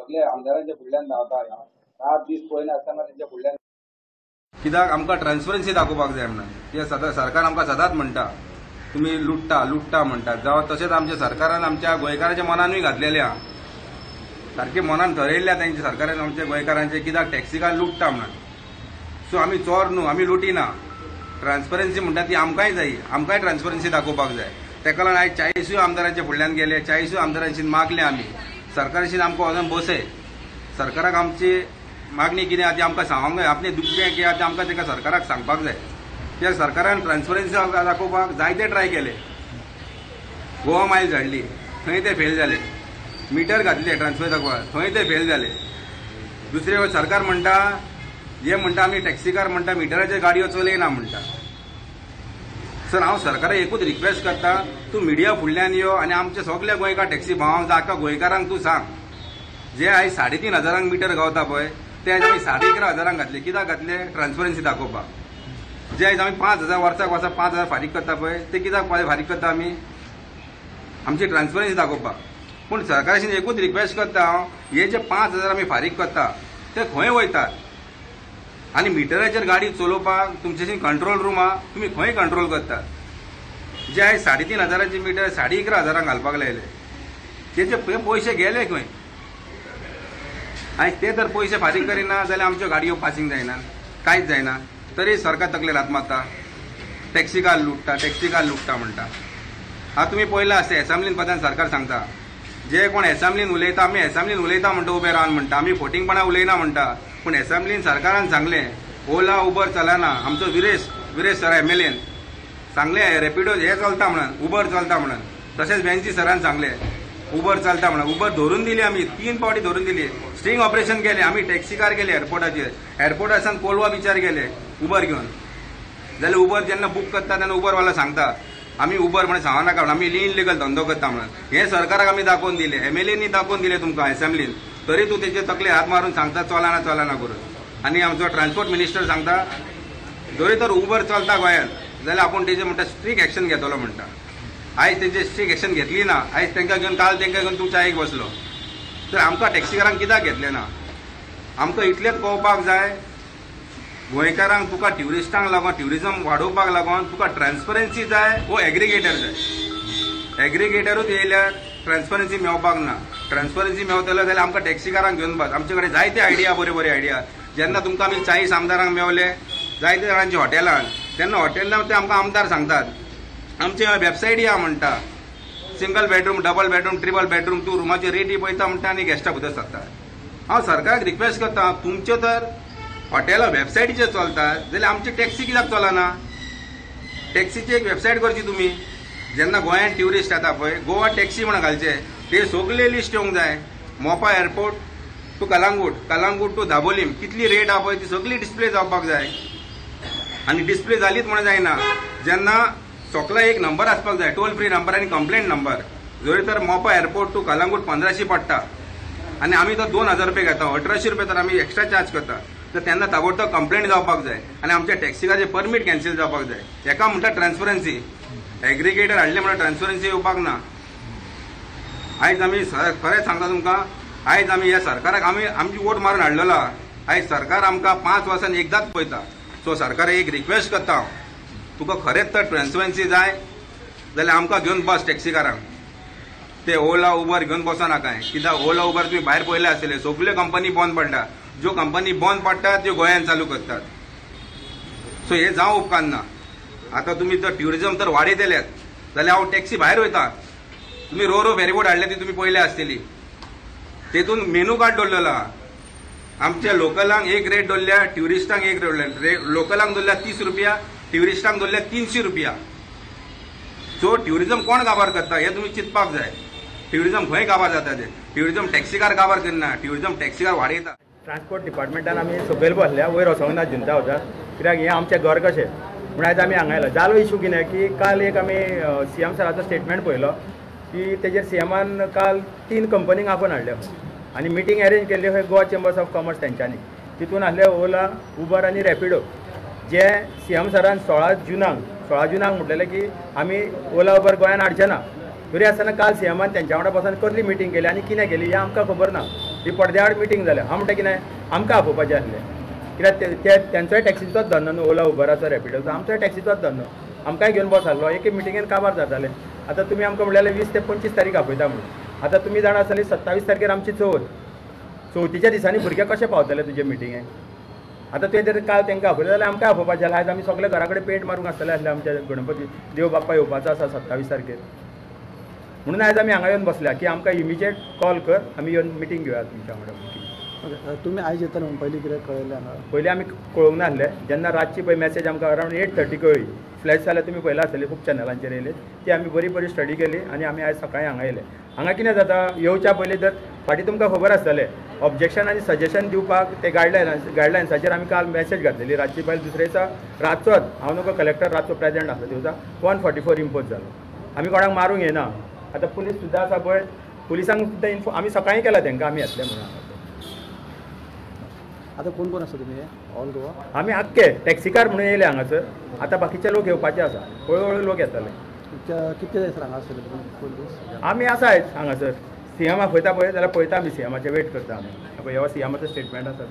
सगळे आमदारांच्या फुडल्यान धांवता रात दीस पळयना आसतना तेंच्या फुडल्यान कित्याक आमकां ट्रान्सपरन्सी दाखोवपाक जाय म्हणून ते सरकार आमकां सदांच म्हणटा तुमी लुट्टा म्हणटात जावं तशेंच आमच्या सरकारान आमच्या गोंयकारांच्या मनानूय घातलेलें आहा सारकें मनान ठरयल्ल्या तेंच्या सरकारान आमच्या गोंयकारांचे कित्याक टॅक्सीकार लुट्टा म्हणून सो आमी चोर न्हू आमी लुटिना ट्रान्सपरन्सी म्हणटा ती आमकांय जाय आमकांय ट्रान्सपरन्सी दाखोवपाक जाय तेका लागून आयज 40 आमदारांच्या फुडल्यान गेले 40 आमदारांशी मागले आमी सरकाराशी आमकां वचून बसय सरकाराक आमची मागणी कितें आहा ती आमकां सांगूंक जाय आपलें दुखतें कितें आहा तें आमकां तेका सरकाराक सांगपाक जाय कित्याक सरकारान ट्रान्सपरन्सी दाखोवपाक जायते ट्राय केले गोवा मायल धाडली थंय ते फेल जाले मिटर घातले ट्रान्सफर दाखोवपाक थंय ते फेल जाले दुसरे सरकार म्हणटा जे म्हणटा आमी टॅक्सीकार म्हणटा मिटराच्यो गाडयो चलयना म्हणटा सर हांव सरकाराक एकूच रिक्वेस्ट करता तूं मिडिया फुडल्यान यो आनी आमचे सगळे गोंयकार टॅक्सी भावांक जाका गोंयकारांक तूं सांग जे आयज 3,500 मिटर गावता पळय ते आयज आमी 11,500 घातले कित्याक घातले ट्रान्सपरन्सी दाखोवपाक जे आयज आमी 5,000 वर्साक 5,000 फारीक करता पळय ते कित्याक फारीक करता आमी आमची ट्रान्सपरन्सी दाखोवपाक पूण सरकाराशी एकूच रिक्वेस्ट करता हांव हे जे 5,000 आमी फारीक करता ते खंय वयतात आनी मिटराचेर गाडी चलोवपाक तुमचेशी कंट्रोल रूम आहा तुमी खंय कंट्रोल करतात जे आयज 3,500 मिटर 11,500 घालपाक लायले तेचे पयशे गेले खंय आयज ते तर पयशे फारीक करिना जाल्यार आमच्यो गाडयो पासिंग जायना कांयच जायना तरी सरकार तकलेर हात मारता टॅक्सीकार लुट्टा म्हणटा आतां तुमी पळयलां आसता एसेंब्लीन पदान सरकार सांगता जे कोण एसेंब्लीन उलयता आमी एसेंब्लीन उलयता म्हणटा उबे रावन म्हणटा आमी फोटिंगपणा उलयना म्हणटा पूण एसेंब्लीन सरकारान सांगलें ओला उबर चलना आमचो विरेश सर MLA सांगलें रॅपिडो हे चलता म्हणून उबर चलता म्हणून तशेंच बेंची सरान सांगलें उबर चलता म्हणून उबर धरून दिली आमी 3 फावटी धरून दिली स्ट्रिंग ऑपरेशन केलें आमी टॅक्सीकार गेले एअरपोर्टासान कोलवा बिचार गेले उबर घेवन जाल्यार उबर जेन्ना बूक करता तेन्ना उबरवालो सांगता आमी उबर म्हणून सांगना नाका आमी इनलिगल धंदो करता म्हणून हे सरकाराक आमी दाखोवन दिले MLAनी दाखोवन दिले तुमकां एसेंब्लीन तरी तूं तेचे तकले हात मारून सांगता चलना करून आनी आमचो ट्रान्सपोर्ट मिनिस्टर सांगता जरी तर उबर चलता गोंयांत जाल्यार आपूण तेजे म्हणटा स्ट्रीक एक्शन घेतलो म्हणटा आयज तेजे स्ट्रीक एक्शन घेतली ना आयज तांकां घेवन काल तांकां घेवन तूं चायेक बसलो तर आमकां टॅक्सीकारांक कित्याक घेतले ना आमकां इतलेंच कळपाक जाय गोंयकारांक तुका ट्युरिस्टांक लागून ट्युरिजम वाडोवपाक लागून तुका ट्रान्सपरन्सी जाय वो एग्रिगेटर जाय एग्रिगेटरूच येयल्यार ट्रान्सपरन्सी मेळपाक ना ट्रान्सपरन्सी मेळटलो जाल्यार आमकां टॅक्सीकारांक घेवन बस आमचे कडेन जायते आयडिया बरे आयडिया जेन्ना तुमकां आमी 40 आमदारांक मेवले जायते जाणांच्या हॉटेलान तेन्ना हॉटेलान ते आमकां आमदार सांगतात आमचे वेबसायटी आहा म्हणटा single bedroom double bedroom triple bedroom तूं रुमाची रेटी पळयता म्हणटा आनी गेस्टा भितर सरता हांव सरकाराक रिक्वेस्ट करता तुमच्यो तर हॉटेलां वेबसायटीचेर चलतात जाल्यार आमची टॅक्सी कित्याक चलना टॅक्सीची एक वेबसायट करची तुमी जेन्ना गोंयांत ट्युरिस्ट येता पळय गोवा टॅक्सी म्हणून घालचे ते सगळे लिस्ट येवंक जाय Mopa airport to Calangute to Dabolim कितली रेट आहा पळय ती सगळी डिस्प्ले जावपाक जाय आनी डिस्प्ले जालीच म्हणून जायना जेन्ना सोकला एक नंबर आसपाक जाय टोल फ्री नंबर आनी कंप्लेंट नंबर जरी तर मोपा एअरपोर्ट टू कलंगूट 1500 पडटा आनी आमी तो 2,000 रुपया घेता 1800 रुपया तर आमी एक्स्ट्रा चार्ज करता तर तेन्ना ताबडतोब कंप्लेंट जावपाक जाय आनी आमच्या टॅक्सीकाचे परमीट कॅन्सील जावपाक जाय हेका म्हणटा ट्रान्सपरन्सी एग्रिगेटर हाडले म्हणून ट्रान्सपरन्सी येवपाक ना आयज आमी खरेंच सांगता तुमकां आयज आमी ह्या सरकाराक आमची वोट मारून हाडलेलो आयज सरकार आमकां 5 वर्सान एकदांच पळयता सो सरकाराक एक रिक्वेस्ट करता हांव तुका खरेंच तर ट्रान्सपरन्सी जाय जाल्यार आमकां घेवन बस टॅक्सीकारांक ते ओला उबर घेवन बसो नाकाय कित्याक ओला उबर तुमी भायर पळयले आसतले सगल्यो कंपनी बंद पडटा ज्यो कंपनी बंद पडटात त्यो गोंयांत चालू करतात सो हे जावं उपकारना आतां तुमी तर ट्युरिजम तर वाडयतलेत जाल्यार हांव टॅक्सी भायर वयता तुमी रो फेरीबोट हाडले ती तुमी पळयले आसतली तेतून मेनू कार्ड दवरलेलो आहा आमच्या लोकलांक एक रेट दवरल्या ट्युरिस्टांक एक रेट लोकलांक दवरल्या 30 रुपया ट्युरिस्टांक दवरल्या 300 रुपया सो ट्युरिजम कोण काबार करता हे तुमी चिंतपाक जाय ट्युरिजम खंय काबार जाता ते ट्युरिजम टॅक्सीकार काबार करना ट्युरिजम टॅक्सीकार वाडयता ट्रान्सपोर्ट डिपार्टमेंटान आमी सकयल बसल्या वयर वचोंक ना जिंता वतात कित्याक हें आमचें घर कशें म्हण आयज आमी हांगा आयला जालो इशू कितें की काल एक आमी CM सराचो स्टेटमेंट पळयलो की तेजेर CMान काल 3 कंपनींक आपोवन हाडल्यो आनी मिटींग अरेंज केल्ली खंय गोवा चेंबर्स ऑफ कॉमर्स तेंच्यांनी तितून आसले ओला उबर आनी रॅपिडो जे CM सरान 16 जुनाक म्हटलेलें की आमी ओला उबर गोंयांत हाडचे ना तरी आसतना काल CMान तेंच्या वांगडा बसून कसली मिटींग केली आनी कितें केली हें आमकां खबर ना ही पडद्या आड मिटींग जाल्या हांव म्हणटा कितें आमकां आपोवपाचें आसलें कित्याक तेंचोय टॅक्सीचोच धंदो न्हू ओला उबराचो रॅपिडोचो आमचोय टॅक्सीचोच धंदो आमकांय घेवन बसलो एक मिटिंगेन काबार जातालें आतां तुमी आमकां म्हणलें 20 ते 25 तारीख आपयता म्हणून आतां तुमी जाणा आसतलीं 27 तारखेर आमची चवथीच्या दिसांनी भुरगे कशे पावतले तुजे मिटिंगेक आतां तुवें जर काल तांकां आपयलें जाल्यार आमकांय आपोवपाचें आयज आमी सगळे घरा कडेन पेंट मारूंक आसतले आसले आमच्या गणपती देव बाप्पा येवपाचो आसा 27 तारखेर म्हणून आयज आमी हांगा येवन बसल्या की आमकां इमिजिएट कॉल कर आमी येवन मिटींग घेवया तुमच्या वांगडा तुमी आयज येतले म्हणून पयलीं कितें कळयलें हांगा पयलीं आमी कळोवंक नासलें जेन्ना रातची पळय मॅसेज आमकां अरावंड 8:30 कळ्ळी फ्लॅश जाल्यार तुमी पळयला आसतली खूब चॅनलांचेर येयले ती आमी बरी स्टडी केली आनी आमी आयज सकाळीं हांगा येयले हांगा कितें जाता येवच्या पयलीं जर फाटीं तुमकां खबर आसतलें ऑब्जेक्शन आनी सजेशन दिवपाक ते गायडलायन्साचेर आमी काल मॅसेज घातलेली रातची पयलीं दुसरे दिसा रातचोच हांव नको कलेक्टर रातचो प्रेजेंट आसलो दिवसा 144 इम्पोज जालो आमी कोणाक मारूंक येना आतां पुलीस सुद्दां आसा पळय पुलिसांक सुद्दां आमी सकाळीं केला तांकां आमी येतले म्हणून आतां कोण कोण आसा तुमी ऑल गोवा आमी आख्खे टॅक्सीकार म्हणून येयले हांगासर आतां बाकीचे लोक येवपाचे आसा हळू लोक येतले कितले दीस हांगा आसतले कोण दीस आमी आसायच हांगासर सीएमाक पळयता पळय जाल्यार पळयता आमी सीएमाचे वेट करता आमी ह्या सीएमाचो स्टेटमेंट आसा